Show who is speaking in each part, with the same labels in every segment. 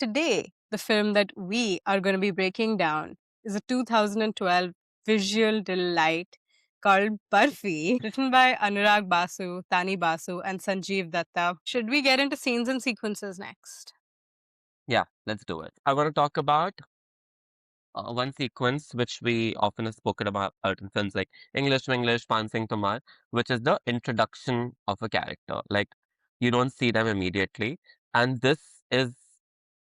Speaker 1: Today, the film that we are going to be breaking down is a 2012 visual delight called Barfi, written by Anurag Basu, Tani Basu, and Sanjeev Datta. Should we get into scenes and sequences next?
Speaker 2: Yeah, let's do it. I want to talk about one sequence which we often have spoken about in films like English to English, Pansing Tomar, which is the introduction of a character. Like you don't see them immediately, and this is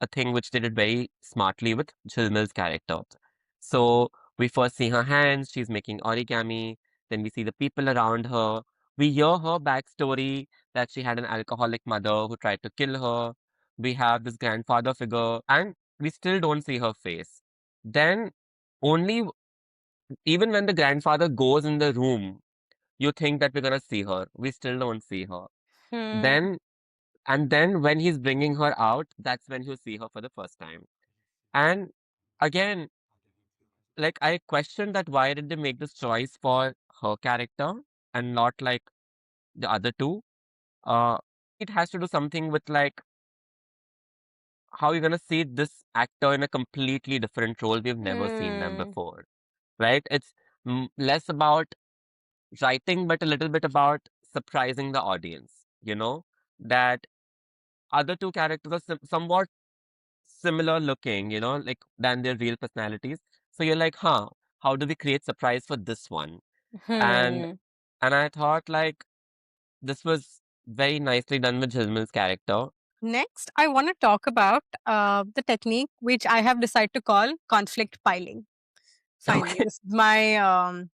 Speaker 2: a thing which they did very smartly with Jhilmil's character. So we first see her hands; she's making origami. Then we see the people around her. We hear her backstory that she had an alcoholic mother who tried to kill her. We have this grandfather figure, and we still don't see her face. Then only even when the grandfather goes in the room, you think that we're gonna see her. We still don't see her.
Speaker 1: Hmm.
Speaker 2: Then and then when he's bringing her out, that's when you see her for the first time. And again, like I questioned that why did they make this choice for her character and not like the other two? Uh, it has to do something with like how you're gonna see this actor in a completely different role. We've never seen them
Speaker 1: Hmm.
Speaker 2: before, right? It's less about writing, but a little bit about surprising the audience. You know that other two characters are somewhat similar looking, like than their real personalities. So you're like, huh, how do we create surprise for this one? And
Speaker 1: Hmm.
Speaker 2: and I thought like this was very nicely done with Jilmil's character.
Speaker 1: Next, I want to talk about the technique which I have decided to call conflict piling. Finally,
Speaker 2: Okay,
Speaker 1: this is my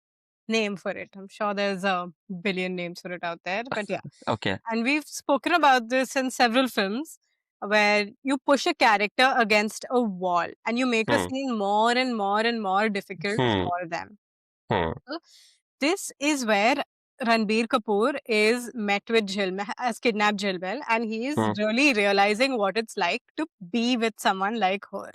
Speaker 1: name for it. I'm sure there's a billion names for it out there, but yeah.
Speaker 2: okay.
Speaker 1: And we've spoken about this in several films where you push a character against a wall and you make a
Speaker 2: Hmm,
Speaker 1: scene more and more and more difficult
Speaker 2: hmm,
Speaker 1: for them.
Speaker 2: hmm,
Speaker 1: So this is where Ranbir Kapoor is met with Jhilmil, has kidnapped Jhilmil, and he is
Speaker 2: hmm,
Speaker 1: really realizing what it's like to be with someone like her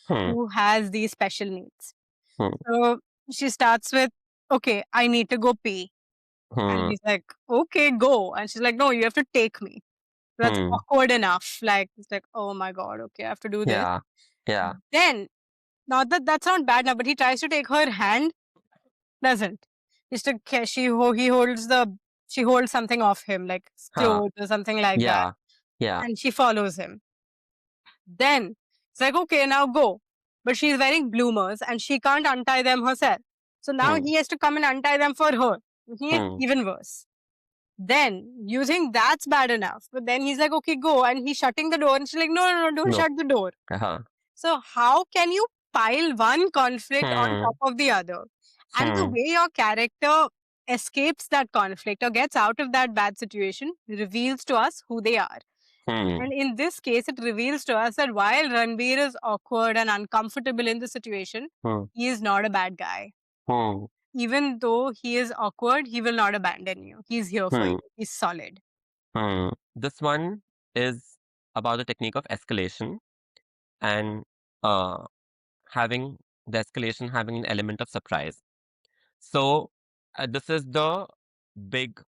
Speaker 2: hmm,
Speaker 1: who has these special needs.
Speaker 2: hmm,
Speaker 1: So she starts with, okay, I need to go pee. And
Speaker 2: hmm,
Speaker 1: he's like, okay, go. And she's like, no, you have to take me. That's
Speaker 2: hmm.
Speaker 1: awkward enough. Like, it's like, oh my God, okay, I have to do this.
Speaker 2: Yeah, yeah,
Speaker 1: Then, not that that's not bad now, but he tries to take her hand, doesn't. Just a, he holds she holds something off him, like
Speaker 2: huh,
Speaker 1: clothes or something like that.
Speaker 2: yeah, yeah,
Speaker 1: And she follows him. Then, it's like, okay, now go. But she's wearing bloomers and she can't untie them herself. So now
Speaker 2: hmm,
Speaker 1: he has to come and untie them for her. Making it
Speaker 2: hmm,
Speaker 1: even worse. Then you think that's bad enough, but then he's like, okay, go. And he's shutting the door. And she's like, no, no, no, don't
Speaker 2: no,
Speaker 1: shut the door.
Speaker 2: uh-huh,
Speaker 1: So, how can you pile one conflict on
Speaker 2: hmm,
Speaker 1: top of the other? And the
Speaker 2: hmm,
Speaker 1: way your character escapes that conflict or gets out of that bad situation reveals to us who they are.
Speaker 2: hmm,
Speaker 1: And in this case, it reveals to us that while Ranbir is awkward and uncomfortable in the situation,
Speaker 2: hmm,
Speaker 1: he is not a bad guy.
Speaker 2: hmm,
Speaker 1: Even though he is awkward, he will not abandon you. He's here for you.
Speaker 2: hmm,
Speaker 1: He's solid.
Speaker 2: hmm. This one is about the technique of escalation and uh, having the escalation having an element of surprise. So, this is the big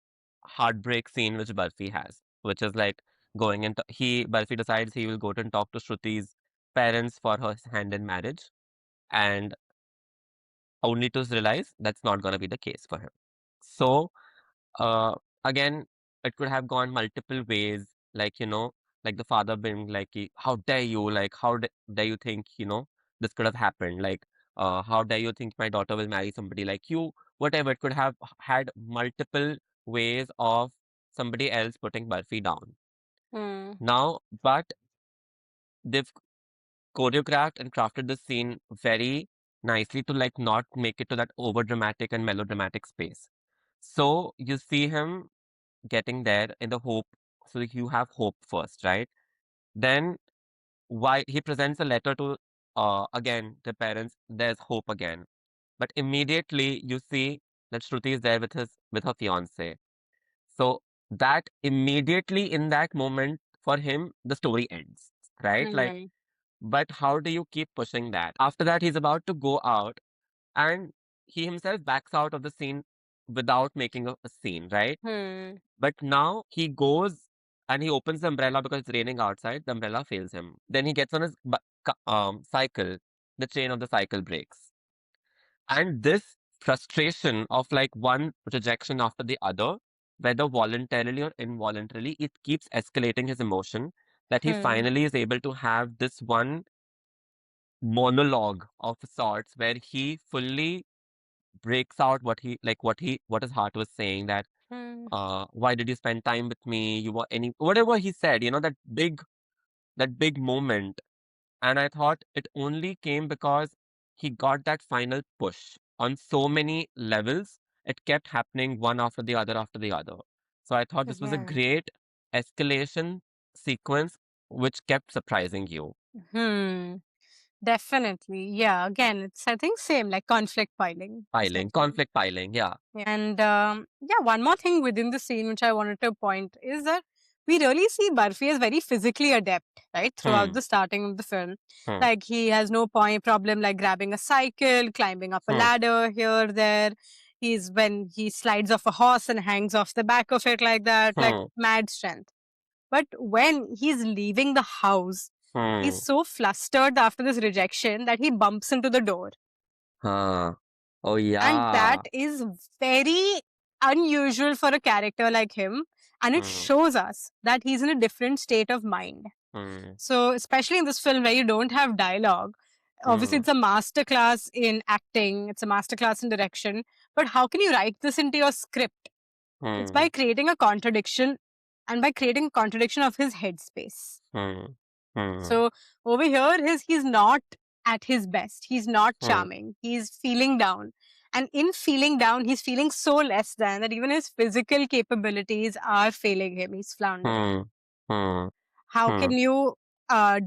Speaker 2: heartbreak scene which Barfi has, which is like going into Barfi decides he will go to and talk to Shruti's parents for her hand in marriage, and only to realize that's not going to be the case for him. So, uh, again, it could have gone multiple ways, like like the father being like, "How dare you? Like, dare you think this could have happened? Like, how dare you think my daughter will marry somebody like you? Whatever." It could have had multiple ways of somebody else putting Barfi down.
Speaker 1: Hmm.
Speaker 2: Now, but they've choreographed and crafted the scene very nicely to like not make it to that over dramatic and melodramatic space. So you see him getting there in the hope. So you have hope first, right? Then why he presents a letter to again the parents. There's hope again, but immediately you see that Shruti is there with her fiance. So that immediately in that moment for him the story ends, right? Like,
Speaker 1: Hmm.
Speaker 2: but how do you keep pushing that? After that, he's about to go out and he himself backs out of the scene without making a scene, right?
Speaker 1: Hmm.
Speaker 2: But now he goes. and he opens the umbrella because it's raining outside. The umbrella fails him. Then he gets on his cycle. The chain of the cycle breaks. And this frustration of like one rejection after the other, whether voluntarily or involuntarily, it keeps escalating his emotion that he
Speaker 1: Hmm.
Speaker 2: finally is able to have this one monologue of sorts where he fully breaks out what his heart was saying, that
Speaker 1: Hmm.
Speaker 2: why did you spend time with me, you were any whatever he said, that big moment. And I thought it only came because he got that final push on so many levels. It kept happening one after the other after the other. So I thought this was a
Speaker 1: Yeah.
Speaker 2: great escalation sequence which kept surprising you.
Speaker 1: Hmm. Definitely. Yeah. Again, it's, I think, same like conflict piling,
Speaker 2: Piling,
Speaker 1: essentially.
Speaker 2: conflict piling, yeah.
Speaker 1: And yeah, one more thing within the scene which I wanted to point is that we really see Barfi as very physically adept, right? Throughout
Speaker 2: Hmm.
Speaker 1: the starting of the film.
Speaker 2: Hmm.
Speaker 1: Like he has no problem like grabbing a cycle, climbing up a
Speaker 2: Hmm.
Speaker 1: ladder here, there. He's when he slides off a horse and hangs off the back of it like that, like
Speaker 2: Hmm.
Speaker 1: mad strength. But when he's leaving the house, he's
Speaker 2: Hmm.
Speaker 1: so flustered after this rejection that he bumps into the door.
Speaker 2: Huh. Oh
Speaker 1: And that
Speaker 2: yeah.
Speaker 1: is very unusual for a character like him. And it
Speaker 2: Hmm.
Speaker 1: shows us that he's in a different state of mind.
Speaker 2: Hmm.
Speaker 1: So, especially in this film where you don't have dialogue, obviously
Speaker 2: Hmm.
Speaker 1: it's a masterclass in acting, it's a masterclass in direction. But how can you write this into your script? It's
Speaker 2: Hmm.
Speaker 1: by creating a contradiction and by creating a contradiction of his headspace.
Speaker 2: Hmm. Hmm.
Speaker 1: So over here, he's not at his best. He's not
Speaker 2: Hmm.
Speaker 1: charming. He's feeling down. And in feeling down, he's feeling so less than that even his physical capabilities are failing him. He's floundering.
Speaker 2: Hmm. Hmm.
Speaker 1: How
Speaker 2: Hmm.
Speaker 1: can you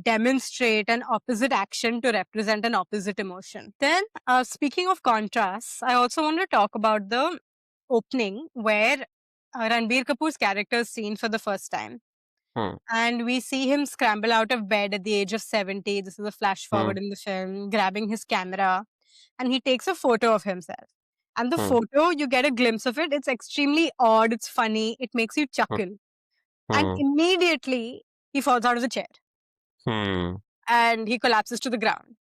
Speaker 1: demonstrate an opposite action to represent an opposite emotion? Then, speaking of contrasts, I also want to talk about the opening where Ranbir Kapoor's character is seen for the first time,
Speaker 2: Hmm.
Speaker 1: and we see him scramble out of bed at the age of 70. This is a flash
Speaker 2: Hmm.
Speaker 1: forward in the film, grabbing his camera, and he takes a photo of himself. And the
Speaker 2: Hmm.
Speaker 1: photo, you get a glimpse of it. It's extremely odd, it's funny, it makes you
Speaker 2: Hmm.
Speaker 1: chuckle. And
Speaker 2: Hmm.
Speaker 1: immediately, he falls out of the chair
Speaker 2: Hmm.
Speaker 1: and he collapses to the ground.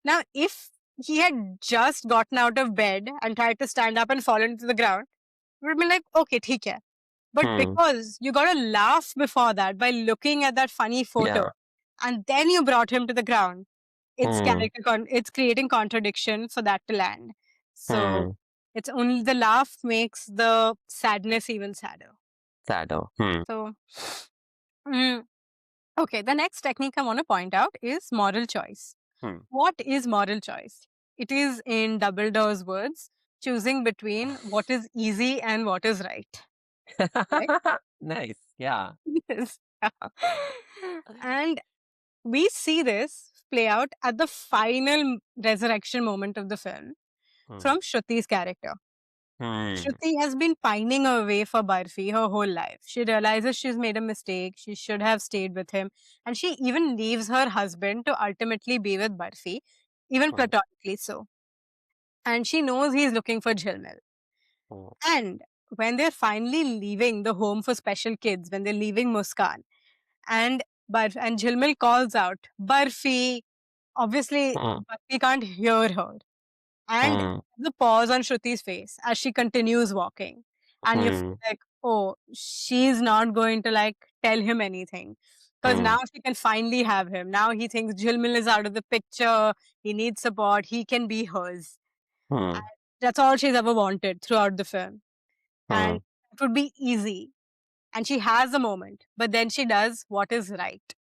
Speaker 1: Now, if he had just gotten out of bed and tried to stand up and fall into the ground, it would have been like, okay, theek hai. But
Speaker 2: Hmm.
Speaker 1: because you got to laugh before that by looking at that funny photo,
Speaker 2: Yeah.
Speaker 1: and then you brought him to the ground,
Speaker 2: Hmm.
Speaker 1: it's creating contradiction for that to land. So
Speaker 2: Hmm.
Speaker 1: it's only the laugh makes the sadness even sadder.
Speaker 2: Sadder. Hmm.
Speaker 1: So, mm, okay, the next technique I want to point out is moral choice.
Speaker 2: Hmm.
Speaker 1: What is moral choice? It is, in Dumbledore's words, choosing between what is easy and what is right. Right?
Speaker 2: Nice. Yeah.
Speaker 1: Yes. And we see this play out at the final resurrection moment of the film
Speaker 2: Hmm.
Speaker 1: from Shruti's character.
Speaker 2: Hmm.
Speaker 1: Shruti has been pining away for Barfi her whole life. She realizes she's made a mistake. She should have stayed with him. And she even leaves her husband to ultimately be with Barfi, even
Speaker 2: Hmm.
Speaker 1: platonically so. And she knows he's looking for Jhilmil.
Speaker 2: Hmm.
Speaker 1: And when they're finally leaving the home for special kids, when they're leaving Muskan, and and Jhilmil calls out, Barfi. Obviously,
Speaker 2: Hmm.
Speaker 1: Barfi can't hear her. And
Speaker 2: Hmm.
Speaker 1: the pause on Shruti's face as she continues walking. And you
Speaker 2: Hmm.
Speaker 1: feel like, oh, she's not going to like tell him anything. Because
Speaker 2: Hmm.
Speaker 1: now she can finally have him. Now he thinks Jilmil is out of the picture. He needs support. He can be hers.
Speaker 2: Hmm.
Speaker 1: And that's all she's ever wanted throughout the film. And
Speaker 2: Hmm.
Speaker 1: it would be easy. And she has a moment. But then she does what is right.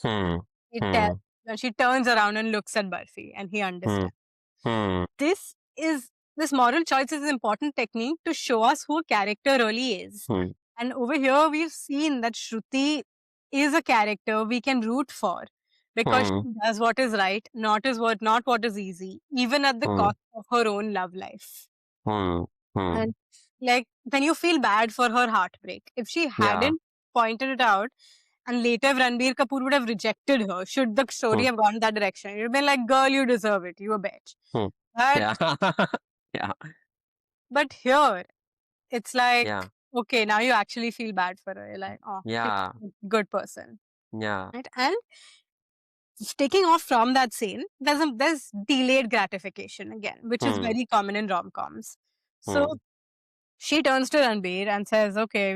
Speaker 2: Hmm.
Speaker 1: She tells,
Speaker 2: Hmm.
Speaker 1: and she turns around and looks at Barfi and he
Speaker 2: Hmm.
Speaker 1: understands.
Speaker 2: Hmm.
Speaker 1: this is this moral choice is an important technique to show us who a character really is.
Speaker 2: Hmm.
Speaker 1: And over here, we've seen that Shruti is a character we can root for because
Speaker 2: Hmm.
Speaker 1: she does what is right, not what is easy, even at the
Speaker 2: Hmm.
Speaker 1: cost of her own love life.
Speaker 2: Hmm. Hmm.
Speaker 1: And like then you feel bad for her heartbreak. If she
Speaker 2: Yeah.
Speaker 1: hadn't pointed it out, and later Ranbir Kapoor would have rejected her, should the story
Speaker 2: Hmm.
Speaker 1: have gone that direction, it would have been like, girl, you deserve it, you a bitch.
Speaker 2: Hmm.
Speaker 1: But
Speaker 2: Yeah. Yeah.
Speaker 1: But here, it's like
Speaker 2: Yeah.
Speaker 1: Okay, now you actually feel bad for her. You're like, oh,
Speaker 2: Yeah,
Speaker 1: good person.
Speaker 2: yeah.
Speaker 1: Right? And taking off from that scene, there's delayed gratification again, which is
Speaker 2: Hmm,
Speaker 1: very common in rom-coms. So
Speaker 2: hmm,
Speaker 1: she turns to Ranbir and says, okay,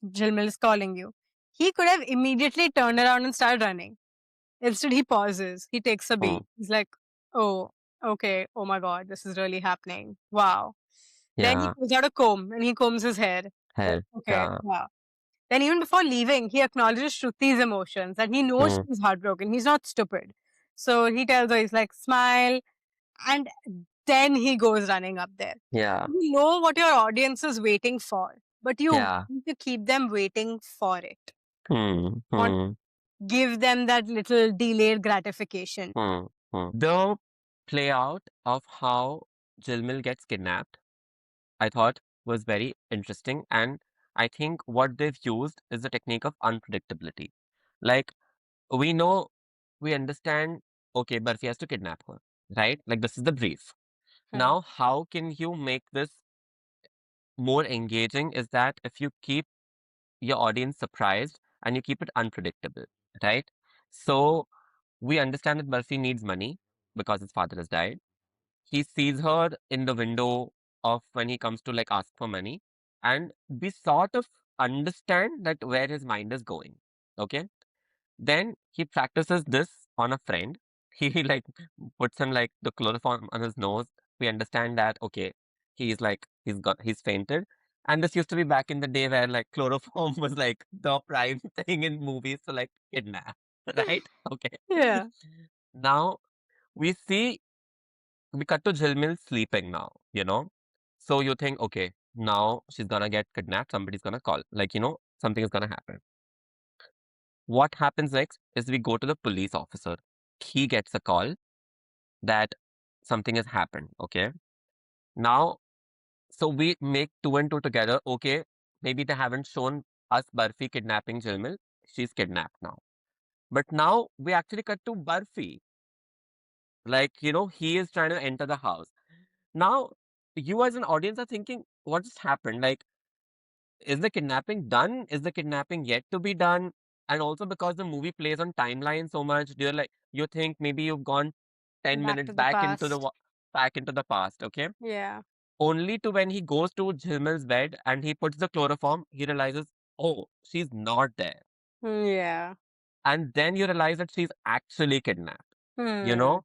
Speaker 1: Jilmil is calling you. He could have immediately turned around and started running. Instead, he pauses. He takes a
Speaker 2: hmm.
Speaker 1: beat. He's like, oh, okay. Oh my God, this is really happening. Wow. Then he
Speaker 2: Yeah,
Speaker 1: pulls out a comb and he combs his hair. Like,
Speaker 2: hell,
Speaker 1: okay,
Speaker 2: yeah.
Speaker 1: wow. Then even before leaving, he acknowledges Shruti's emotions and he knows
Speaker 2: Hmm,
Speaker 1: she's heartbroken. He's not stupid. So he tells her, he's like, smile. And then he goes running up there.
Speaker 2: yeah,
Speaker 1: You know what your audience is waiting for, but you
Speaker 2: yeah.
Speaker 1: want to keep them waiting for it.
Speaker 2: Hmm,
Speaker 1: Want
Speaker 2: hmm,
Speaker 1: give them that little delayed gratification.
Speaker 2: hmm, hmm. The play out of how Jilmil gets kidnapped, I thought was very interesting. And I think what they've used is the technique of unpredictability. Like, we know, we understand, okay, Barfi has to kidnap her, right? Like, this is the brief.
Speaker 1: Hmm.
Speaker 2: Now, how can you make this more engaging? Is that if you keep your audience surprised and you keep it unpredictable, right? So, we understand that Barfi needs money because his father has died. He sees her in the window of when he comes to like ask for money, and we sort of understand that where his mind is going. Okay. Then he practices this on a friend. He like puts him like the chloroform on his nose. We understand that okay, he's fainted. And this used to be back in the day where like chloroform was like the prime thing in movies to like kidnap, right? Okay.
Speaker 1: Yeah.
Speaker 2: Now we cut to Jilmil sleeping now. So you think, okay, now she's gonna get kidnapped, somebody's gonna call. Something is gonna happen. What happens next is we go to the police officer. He gets a call that something has happened. Okay. Now, so we make two and two together. Okay. Maybe they haven't shown us Barfi kidnapping Jilmil. She's kidnapped now. But now we actually cut to Barfi. He is trying to enter the house. Now, you as an audience are thinking, what just happened? Like, is the kidnapping done? Is the kidnapping yet to be done? And also because the movie plays on timeline so much, you think maybe you've gone 10
Speaker 1: Back
Speaker 2: minutes
Speaker 1: to the past.
Speaker 2: back into the past, okay?
Speaker 1: Yeah.
Speaker 2: Only to when he goes to Jhilmil's bed and he puts the chloroform, he realizes, oh, she's not there.
Speaker 1: Yeah.
Speaker 2: And then you realize that she's actually kidnapped, you
Speaker 1: Hmm.
Speaker 2: know?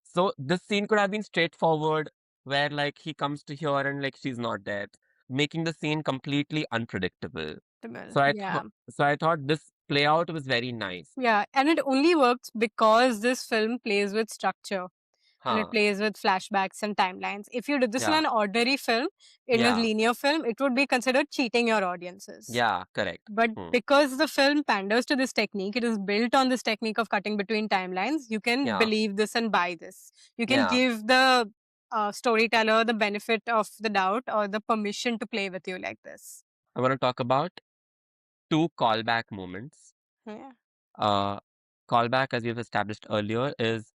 Speaker 2: So this scene could have been straightforward, where like he comes to here and like she's not there, making the scene completely unpredictable.
Speaker 1: Yeah.
Speaker 2: So I thought this play out was very nice.
Speaker 1: Yeah. And it only works because this film plays with structure and it
Speaker 2: Huh.
Speaker 1: plays with flashbacks and timelines. If you did this in
Speaker 2: Yeah.
Speaker 1: an ordinary film, in a
Speaker 2: Yeah.
Speaker 1: linear film, it would be considered cheating your audiences.
Speaker 2: Yeah. Correct.
Speaker 1: But
Speaker 2: Hmm.
Speaker 1: because the film panders to this technique, it is built on this technique of cutting between timelines. You can
Speaker 2: Yeah.
Speaker 1: believe this and buy this. You can
Speaker 2: Yeah.
Speaker 1: give the storyteller the benefit of the doubt or the permission to play with you like this.
Speaker 2: I want to talk about two callback moments.
Speaker 1: Yeah.
Speaker 2: Uh, Callback, as we've established earlier, is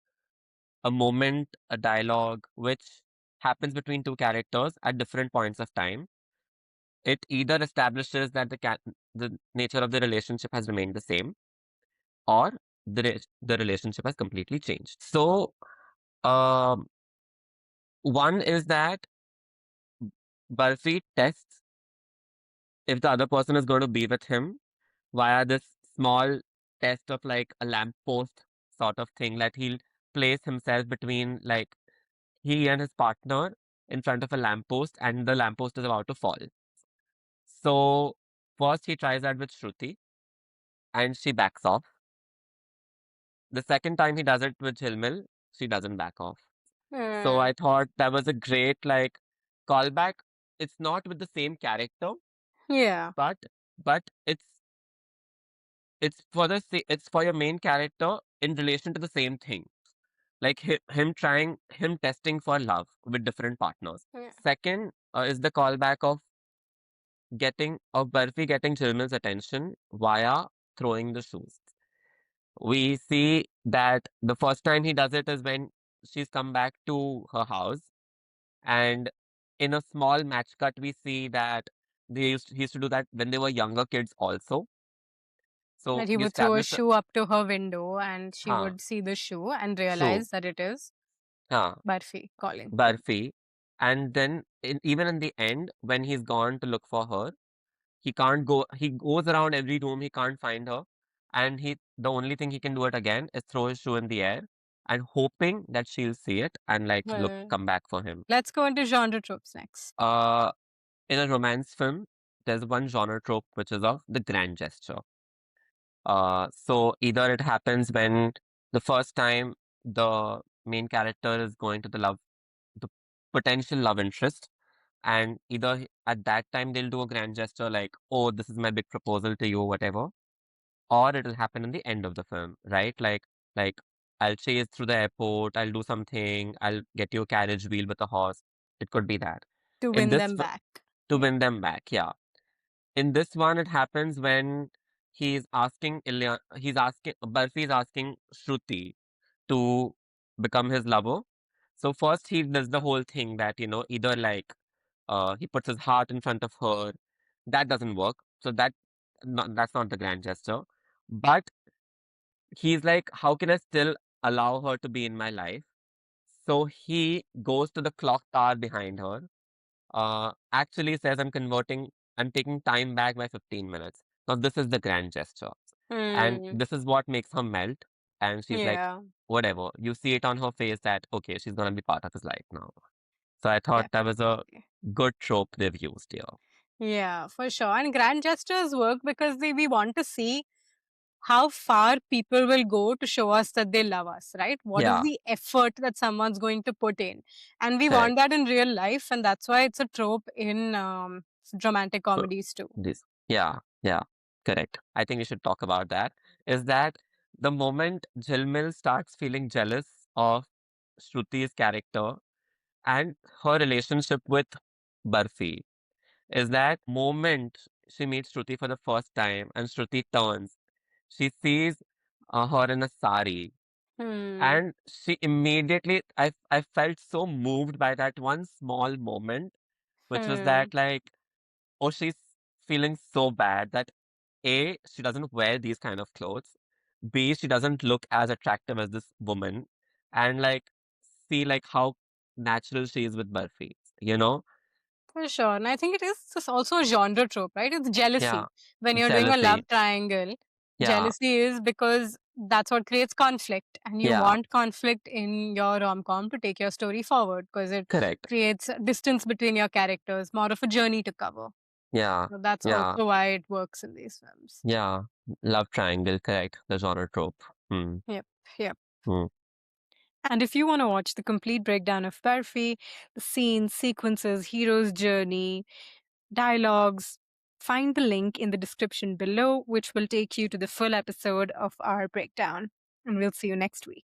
Speaker 2: a moment, a dialogue, which happens between two characters at different points of time. It either establishes that the nature of the relationship has remained the same, or the relationship has completely changed. So, um, one is that Barfi tests if the other person is going to be with him via this small test of like a lamppost sort of thing that he'll place himself between like he and his partner in front of a lamppost and the lamppost is about to fall. So first he tries that with Shruti and she backs off. The second time he does it with Hilmil, she doesn't back off. So
Speaker 1: Hmm.
Speaker 2: I thought that was a great like callback. It's not with the same character,
Speaker 1: Yeah.
Speaker 2: but it's for your main character in relation to the same thing. Like him testing for love with different partners.
Speaker 1: Yeah.
Speaker 2: Second is the callback of Barfi getting Chilmel's attention via throwing the shoes. We see that the first time he does it is when she's come back to her house, and in a small match cut, we see that he used to do that when they were younger kids also. So
Speaker 1: That he
Speaker 2: you
Speaker 1: would throw a
Speaker 2: establish,
Speaker 1: shoe up to her window and she
Speaker 2: huh,
Speaker 1: would see the shoe and
Speaker 2: true,
Speaker 1: realize that it is
Speaker 2: huh,
Speaker 1: Barfi calling. Yeah.
Speaker 2: Barfi. And then even in the end, when he's gone to look for her, he can't go. He goes around every room. He can't find her, and the only thing he can do it again is throw his shoe in the air and hoping that she'll see it and like look
Speaker 1: Well,
Speaker 2: come back for him.
Speaker 1: let's go into genre tropes next.
Speaker 2: Uh, in a romance film, there's one genre trope which is of the grand gesture. So either it happens when the first time the main character is going to the potential love interest, and either at that time they'll do a grand gesture like, "Oh, this is my big proposal to you," whatever, or it'll happen in the end of the film, right? Like I'll chase through the airport, I'll do something, I'll get you a carriage wheel with a horse. It could be that.
Speaker 1: To
Speaker 2: In
Speaker 1: win
Speaker 2: this,
Speaker 1: them back.
Speaker 2: to
Speaker 1: Yeah.
Speaker 2: win them back, yeah. In this one, it happens when he's asking, Barfi is asking Shruti to become his lover. So first he does the whole thing that, either like he puts his heart in front of her. That doesn't work. So that's not the grand gesture. But he's like, how can I still allow her to be in my life? So he goes to the clock tower behind her, actually says, I'm taking time back by 15 minutes. Now, this is the grand gesture. And
Speaker 1: Hmm.
Speaker 2: this is what makes her melt. And she's like,
Speaker 1: Yeah,
Speaker 2: whatever. You see it on her face that, okay, she's going to be part of his life now. So I thought that was a
Speaker 1: definitely.
Speaker 2: good trope they've used here.
Speaker 1: Yeah, for sure. And grand gestures work because we want to see how far people will go to show us that they love us, right? What is
Speaker 2: Yeah,
Speaker 1: the effort that someone's going to put in? And we want
Speaker 2: correct.
Speaker 1: that in real life, and that's why it's a trope in dramatic
Speaker 2: So
Speaker 1: comedies too.
Speaker 2: this, yeah, correct. I think we should talk about that. Is that the moment Jilmil starts feeling jealous of Shruti's character and her relationship with Barfi, is that moment she meets Shruti for the first time and Shruti turns, she sees her in a sari,
Speaker 1: Hmm.
Speaker 2: and she immediately, I felt so moved by that one small moment, which was
Speaker 1: Hmm.
Speaker 2: that like, oh, she's feeling so bad that A, she doesn't wear these kind of clothes. B, she doesn't look as attractive as this woman. And like, see like how natural she is with Barfi, you know?
Speaker 1: For sure. And I think it is just also a genre trope, right? It's
Speaker 2: Yeah.
Speaker 1: jealousy. When you're doing a
Speaker 2: Jealousy.
Speaker 1: love triangle,
Speaker 2: Yeah.
Speaker 1: jealousy is because that's what creates conflict. And you
Speaker 2: Yeah.
Speaker 1: want conflict in your rom com to take your story forward because it
Speaker 2: Correct.
Speaker 1: creates a distance between your characters, more of a journey to cover.
Speaker 2: Yeah.
Speaker 1: So that's
Speaker 2: Yeah.
Speaker 1: also why it works in these films.
Speaker 2: Yeah. Love triangle. Correct. The genre trope. Hmm.
Speaker 1: Yep. Yep.
Speaker 2: Hmm.
Speaker 1: And if you want to watch the complete breakdown of Barfi, the scenes, sequences, hero's journey, dialogues, find the link in the description below, which will take you to the full episode of our breakdown. And we'll see you next week.